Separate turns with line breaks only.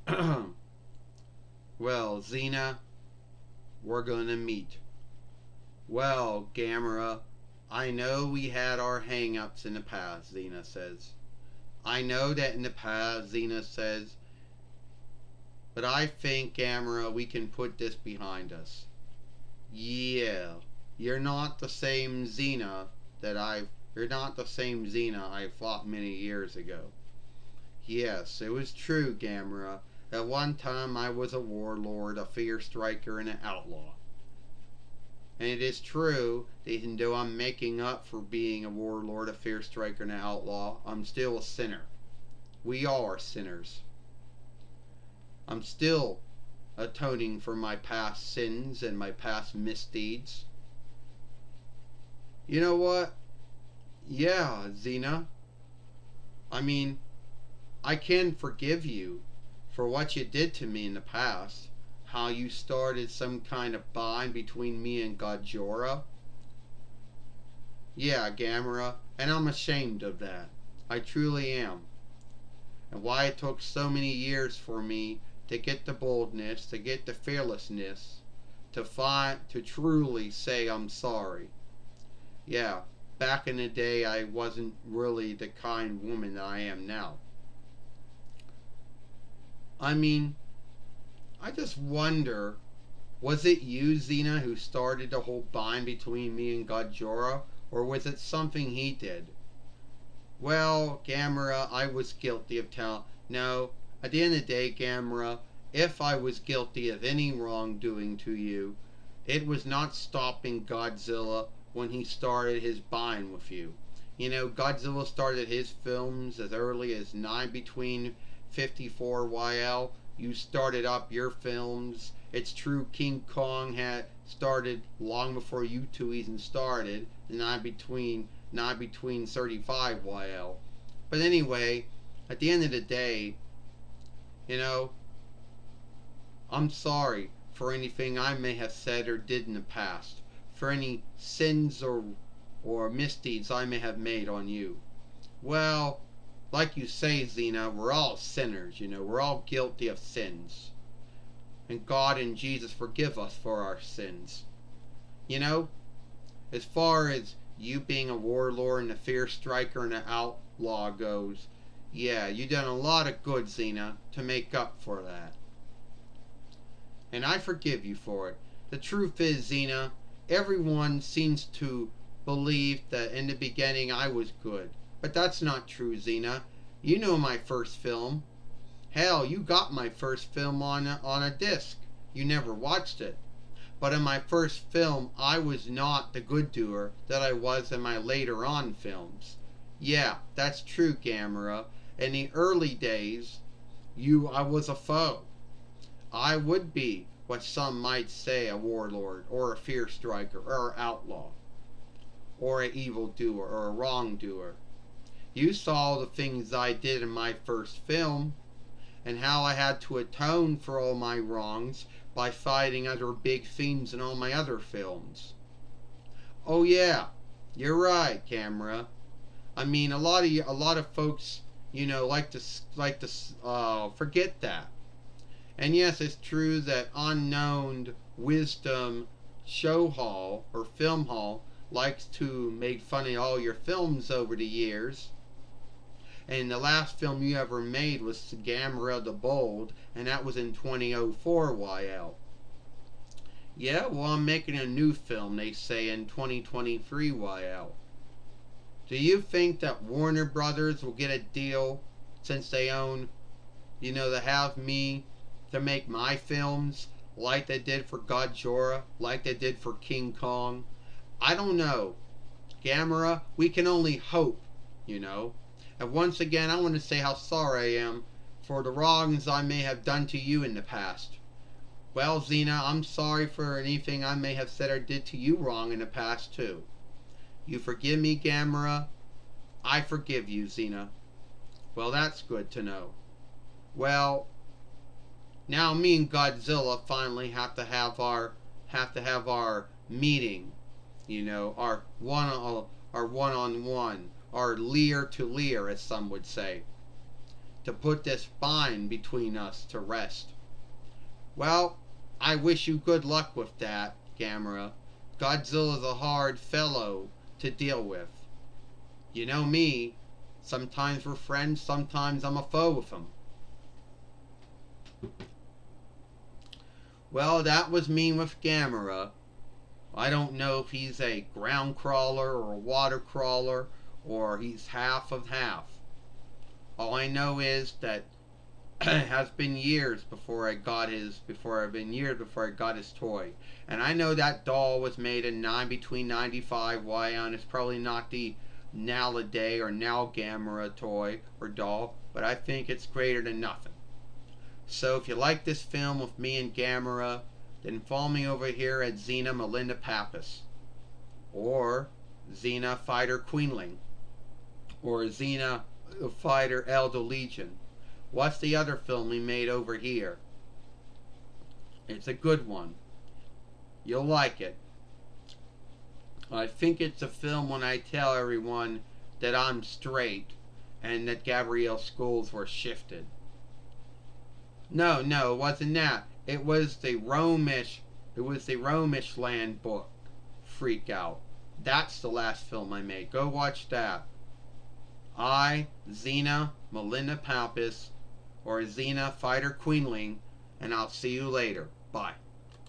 Well, Xena, we're gonna meet. Well, Gamera, I know we had our hang-ups in the past, Xena says. I know that in the past, Xena says, but I think, Gamera, we can put this behind us. Yeah, you're not the same Xena that I've you're not the same Xena I fought many years ago. Yes, it was true, Gamera. At one time I was a warlord, a fear striker, and an outlaw. And it is true that even though I'm making up for being a warlord, a fear striker, and an outlaw, I'm still a sinner. We all are sinners. I'm still atoning for my past sins and my past misdeeds. You know what? Yeah, Xena. I mean, I can forgive you for what you did to me in the past. How you started some kind of bond between me and Godjora. Yeah, Gamera, and I'm ashamed of that. I truly am. And why it took so many years for me to get the boldness, to get the fearlessness, to truly say I'm sorry. Yeah, back in the day I wasn't really the kind woman that I am now. I mean, I just wonder, was it you, Xena, who started the whole bind between me and Godjora, or was it something he did? Well, Gamera, I was guilty of No, at the end of the day, Gamera, if I was guilty of any wrongdoing to you, it was not stopping Godzilla when he started his bind with you. You know, Godzilla started his films as early as 9 between 54 YL. You started up your films. It's true King Kong had started long before you two even started, not between 35 YL. But anyway, at the end of the day, you know, I'm sorry for anything I may have said or did in the past, for any sins or misdeeds I may have made on you. Well, like you say, Xena, we're all sinners, we're all guilty of sins. And God and Jesus forgive us for our sins. You know, as far as you being a warlord and a fear striker and an outlaw goes, yeah, you done a lot of good, Xena, to make up for that. And I forgive you for it. The truth is, Xena, everyone seems to believe that in the beginning I was good. But that's not true, Xena. You know my first film. Hell, you got my first film on a disc. You never watched it. But in my first film, I was not the good doer that I was in my later on films. Yeah, that's true, Gamera. In the early days, I was a foe. I would be what some might say a warlord, or a fear striker, or an outlaw, or an evildoer, or a wrongdoer. You saw the things I did in my first film, and how I had to atone for all my wrongs by fighting other big themes in all my other films. Oh yeah, you're right, Gamera. I mean, a lot of folks, like to forget that. And yes, it's true that unknown wisdom show hall or film hall likes to make fun of all your films over the years. And the last film you ever made was Gamera the Bold, and that was in 2004 YL. Yeah, well, I'm making a new film, they say, in 2023 YL. Do you think that Warner Brothers will get a deal since they own, they have me to make my films like they did for Godzilla, like they did for King Kong? I don't know. Gamera, we can only hope, you know. And once again, I want to say how sorry I am for the wrongs I may have done to you in the past. Well, Xena, I'm sorry for anything I may have said or did to you wrong in the past, too. You forgive me, Gamera? I forgive you, Xena. Well, that's good to know. Well, now me and Godzilla finally have to have our meeting, our one on one, our leer to leer, as some would say. to put this bind between us to rest. Well, I wish you good luck with that, Gamera. Godzilla's a hard fellow to deal with. You know me. Sometimes we're friends, sometimes I'm a foe with him. Well, that was me with Gamera. I don't know if he's a ground crawler or a water crawler or he's half of half. All I know is that it has been years before I got his toy. And I know that doll was made in between 95 and it's probably not the nowadays or now Gamera toy or doll, but I think it's greater than nothing. So if you like this film with me and Gamera, then follow me over here at Xena Melinda Pappas, or Xena Fighter Queenling, or Xena Fighter Elder Legion. What's the other film we made over here? It's a good one. You'll like it. I think it's a film when I tell everyone that I'm straight and that Gabrielle's schools were shifted. No, it wasn't that. It was the Romish land book freak out. That's the last film I made. Go watch that. I, Xena Melinda Pappas, or Xena Fighter Queenling, and I'll see you later. Bye.